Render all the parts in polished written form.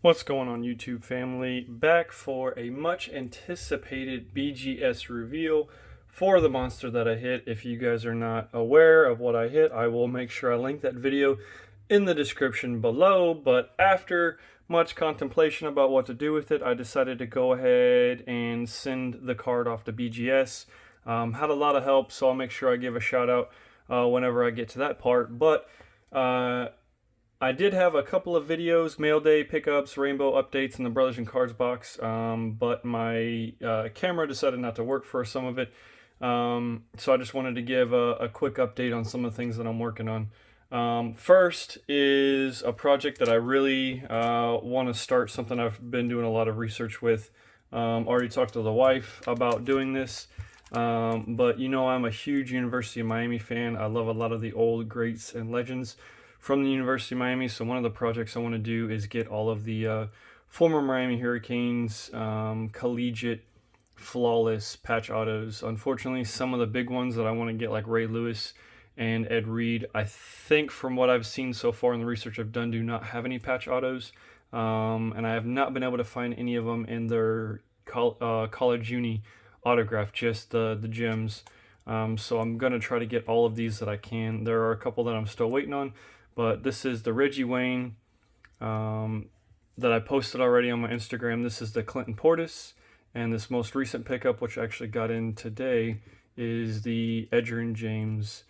What's going on, YouTube family? Back for a much anticipated BGS reveal for the monster that I hit. If you guys are not aware of what I hit, I will make sure I link that video in the description below. But after much contemplation about what to do with it, I decided to go ahead and send the card off to BGS. Had a lot of help, so I'll make sure I give a shout out whenever I get to that part. But I did have a couple of videos, mail day pickups, rainbow updates in the Brothers and Cards box, but my camera decided not to work for some of it. So I just wanted to give a quick update on some of the things that I'm working on. First is a project that I really want to start, something I've been doing a lot of research with. Already talked to the wife about doing this, but you know I'm a huge University of Miami fan. I love a lot of the old greats and legends from the University of Miami. So one of the projects I want to do is get all of the former Miami Hurricanes collegiate flawless patch autos. Unfortunately, some of the big ones that I want to get, like Ray Lewis and Ed Reed, I think from what I've seen so far in the research I've done, do not have any patch autos, and I have not been able to find any of them in their college uni autograph, just the gems. So I'm gonna try to get all of these that I can. There are a couple that I'm still waiting on, but this is the Reggie Wayne that I posted already on my Instagram. This is the Clinton Portis, and this most recent pickup, which I actually got in today, is the Edgerrin James.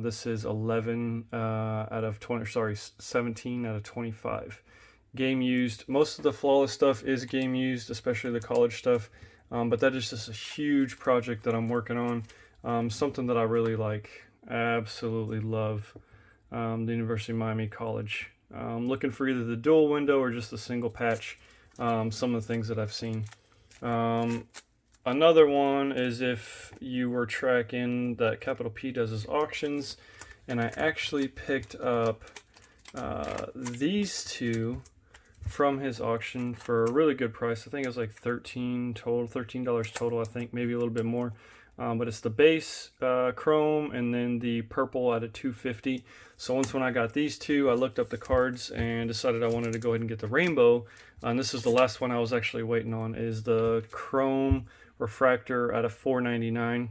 This is 11 out of 20, sorry, 17 out of 25. Game used. Most of the flawless stuff is game used, especially the college stuff. But that is just a huge project that I'm working on. Something that I really like, absolutely love. The University of Miami College. Looking for either the dual window or just the single patch. Some of the things that I've seen. Another one is if you were tracking that Capital P does his auctions, and I actually picked up these two from his auction for a really good price. I think it was like $13 total, I think, maybe a little bit more. But it's the base chrome and then the purple at a $250. So when I got these two, I looked up the cards and decided I wanted to go ahead and get the rainbow. And this is the last one I was actually waiting on, is the chrome refractor at a $499.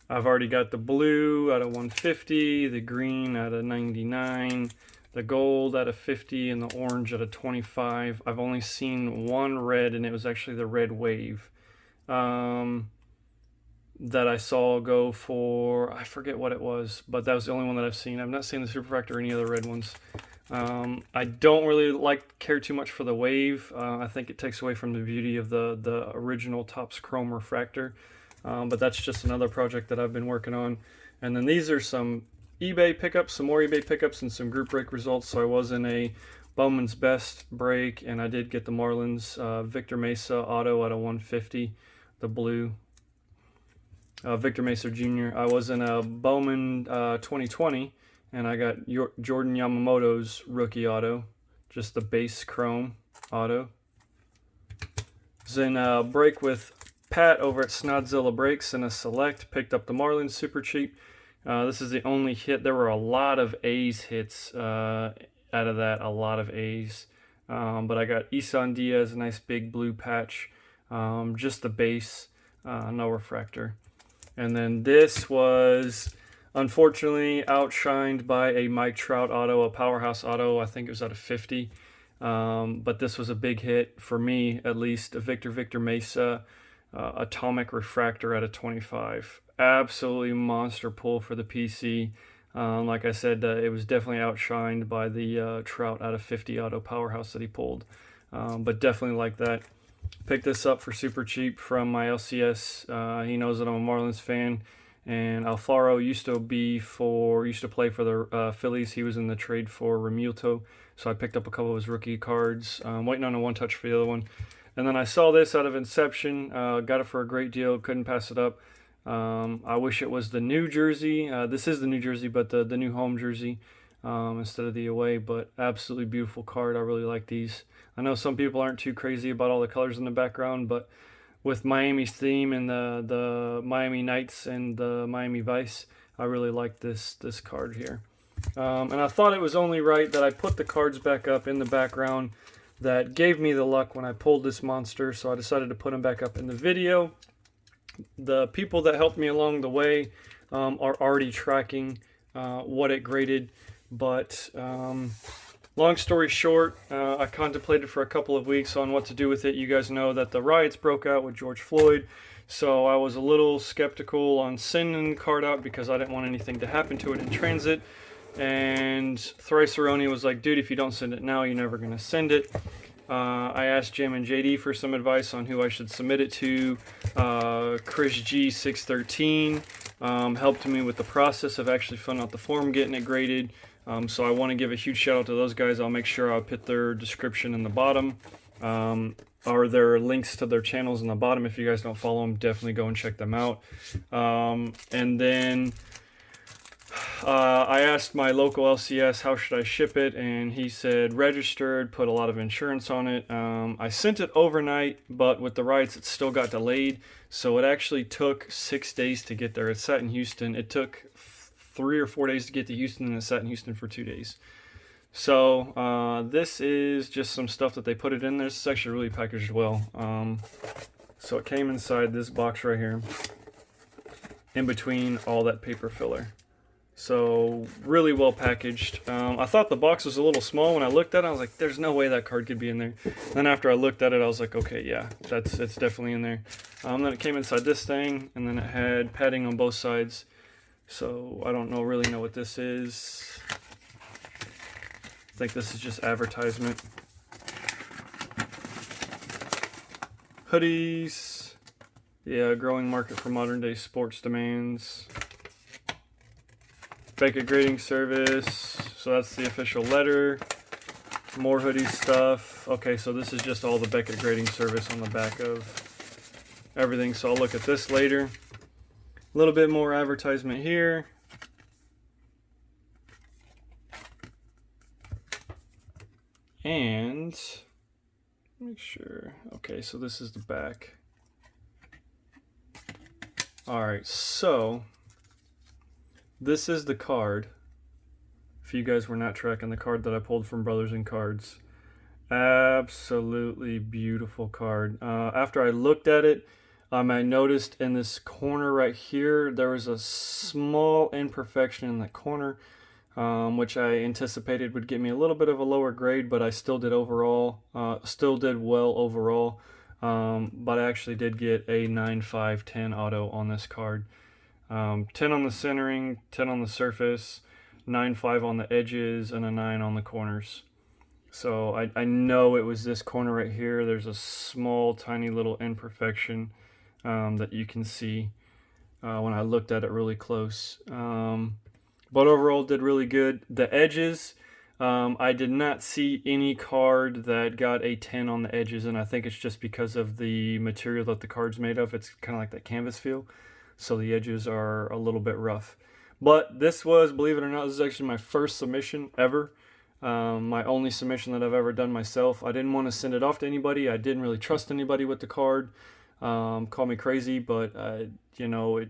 I've already got the blue at a $150, the green at a $99, the gold at a $50, and the orange at a $25. I've only seen one red, and it was actually the red wave that I saw go for, I forget what it was, but that was the only one that I've seen. I've not seen the super refractor or any other red ones. I don't really care too much for the wave. I think it takes away from the beauty of the original Topps chrome refractor. But that's just another project that I've been working on. And then these are some eBay pickups, some more eBay pickups, and some group break results. So I was in a Bowman's Best break, and I did get the Marlins Victor Mesa auto at a $150, the blue. Victor Mesa Jr. I was in a Bowman 2020, and I got Jordan Yamamoto's rookie auto, just the base chrome auto. Was in a break with Pat over at Snodzilla Breaks in a select, picked up the Marlins super cheap. This is the only hit. There were a lot of A's hits out of that, a lot of A's. But I got Isan Diaz, a nice big blue patch, just the base, no refractor. And then this was unfortunately outshined by a Mike Trout auto, a powerhouse auto. I think it was at a 50. But this was a big hit for me, at least. A Victor Mesa atomic refractor at a 25. Absolutely monster pull for the PC. Like I said, it was definitely outshined by the Trout out of 50 auto powerhouse that he pulled. But definitely like that. Picked this up for super cheap from my LCS. He knows that I'm a Marlins fan, and Alfaro used to play for the Phillies. He was in the trade for Remuto, so I picked up a couple of his rookie cards. Waiting on a one touch for the other one, and then I saw this out of Inception. Got it for a great deal. Couldn't pass it up. I wish it was the new jersey. This is the new jersey, but the new home jersey. instead of the away, but absolutely beautiful card. I really like these. I know some people aren't too crazy about all the colors in the background, but with Miami's theme and the Miami Knights and the Miami Vice, I really like this card here. And I thought it was only right that I put the cards back up in the background that gave me the luck when I pulled this monster, so I decided to put them back up in the video. The people that helped me along the way are already tracking what it graded, but long story short, I contemplated for a couple of weeks on what to do with it. You guys know that the riots broke out with George Floyd, so I was a little skeptical on sending the card out because I didn't want anything to happen to it in transit. And Thricearoni was like, dude, if you don't send it now, you're never going to send it. I asked JamminJD for some advice on who I should submit it to. Chris G613 helped me with the process of actually filling out the form, getting it graded. So I want to give a huge shout out to those guys. I'll make sure I'll put their description in the bottom. Or their links to their channels in the bottom. If you guys don't follow them, definitely go and check them out. And then I asked my local LCS how should I ship it, and he said registered, put a lot of insurance on it. I sent it overnight, but with the riots it still got delayed, so it actually took 6 days to get there. It sat in Houston. It took 3 or 4 days to get to Houston, and it sat in Houston for 2 days. So this is just some stuff that they put it in there. This is actually really packaged well. So it came inside this box right here, in between all that paper filler. So really well packaged. I thought the box was a little small when I looked at it. I was like, there's no way that card could be in there. Then after I looked at it, I was like, okay, yeah, it's definitely in there. Then it came inside this thing, and then it had padding on both sides. So I don't really know what this is. I think this is just advertisement. Hoodies. Yeah, growing market for modern day sports demands. Beckett grading service, so that's the official letter. More hoodie stuff. Okay, so this is just all the Beckett grading service on the back of everything, so I'll look at this later. A little bit more advertisement here. And make sure. Okay, so this is the back. Alright, so this is the card. If you guys were not tracking, the card that I pulled from Brothers in Cards. Absolutely beautiful card. After I looked at it, I noticed in this corner right here, there was a small imperfection in that corner, which I anticipated would get me a little bit of a lower grade, but I still did well overall. But I actually did get a 9.5/10 auto on this card. 10 on the centering, 10 on the surface, 9.5 on the edges, and a 9 on the corners. So I know it was this corner right here. There's a small, tiny little imperfection that you can see when I looked at it really close. But overall, did really good. The edges, I did not see any card that got a 10 on the edges, and I think it's just because of the material that the card's made of. It's kind of like that canvas feel. So the edges are a little bit rough. But this was, believe it or not, this is actually my first submission ever. My only submission that I've ever done myself. I didn't want to send it off to anybody. I didn't really trust anybody with the card. Call me crazy, but you know,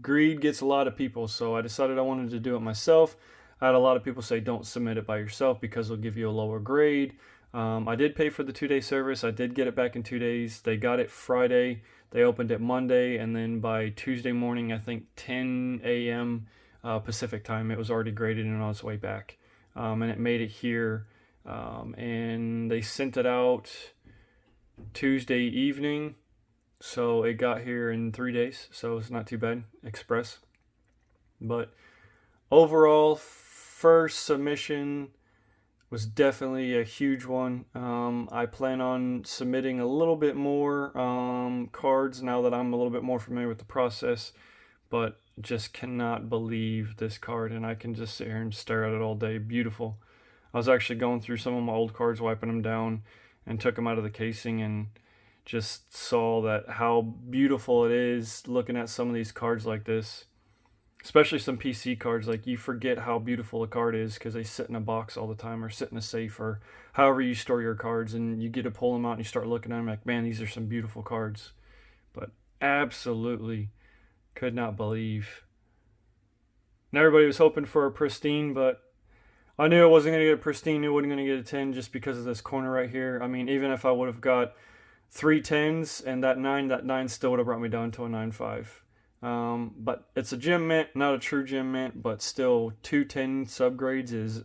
greed gets a lot of people. So I decided I wanted to do it myself. I had a lot of people say don't submit it by yourself because it'll give you a lower grade. I did pay for the 2-day service. I did get it back in 2 days. They got it Friday. They opened it Monday, and then by Tuesday morning, I think 10 a.m. Pacific time, it was already graded and on its way back. And it made it here, and they sent it out Tuesday evening, so it got here in 3 days, so it's not too bad, express. But overall, first submission was definitely a huge one. I plan on submitting a little bit more cards now that I'm a little bit more familiar with the process, but just cannot believe this card, and I can just sit here and stare at it all day. Beautiful. I was actually going through some of my old cards, wiping them down, and took them out of the casing and just saw that how beautiful it is looking at some of these cards like this. Especially some PC cards, like you forget how beautiful a card is because they sit in a box all the time or sit in a safe or however you store your cards, and you get to pull them out and you start looking at them like, man, these are some beautiful cards. But absolutely could not believe. And everybody was hoping for a pristine, but I knew I wasn't going to get a pristine, knew I wasn't going to get a 10 just because of this corner right here. I mean, even if I would have got 3 10s and that 9 still would have brought me down to a 9.5. But it's a gem mint, not a true gem mint, but still 210 subgrades is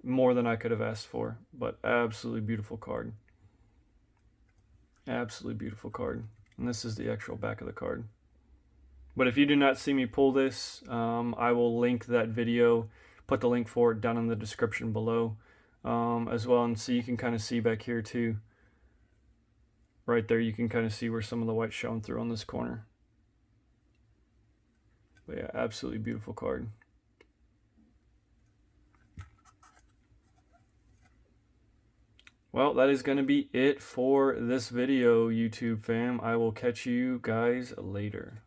more than I could have asked for. But absolutely beautiful card. Absolutely beautiful card. And this is the actual back of the card. But if you do not see me pull this, I will link that video, put the link for it down in the description below as well. And so you can kind of see back here too. Right there, you can kind of see where some of the white's showing through on this corner. But yeah, absolutely beautiful card. Well, that is going to be it for this video, YouTube fam. I will catch you guys later.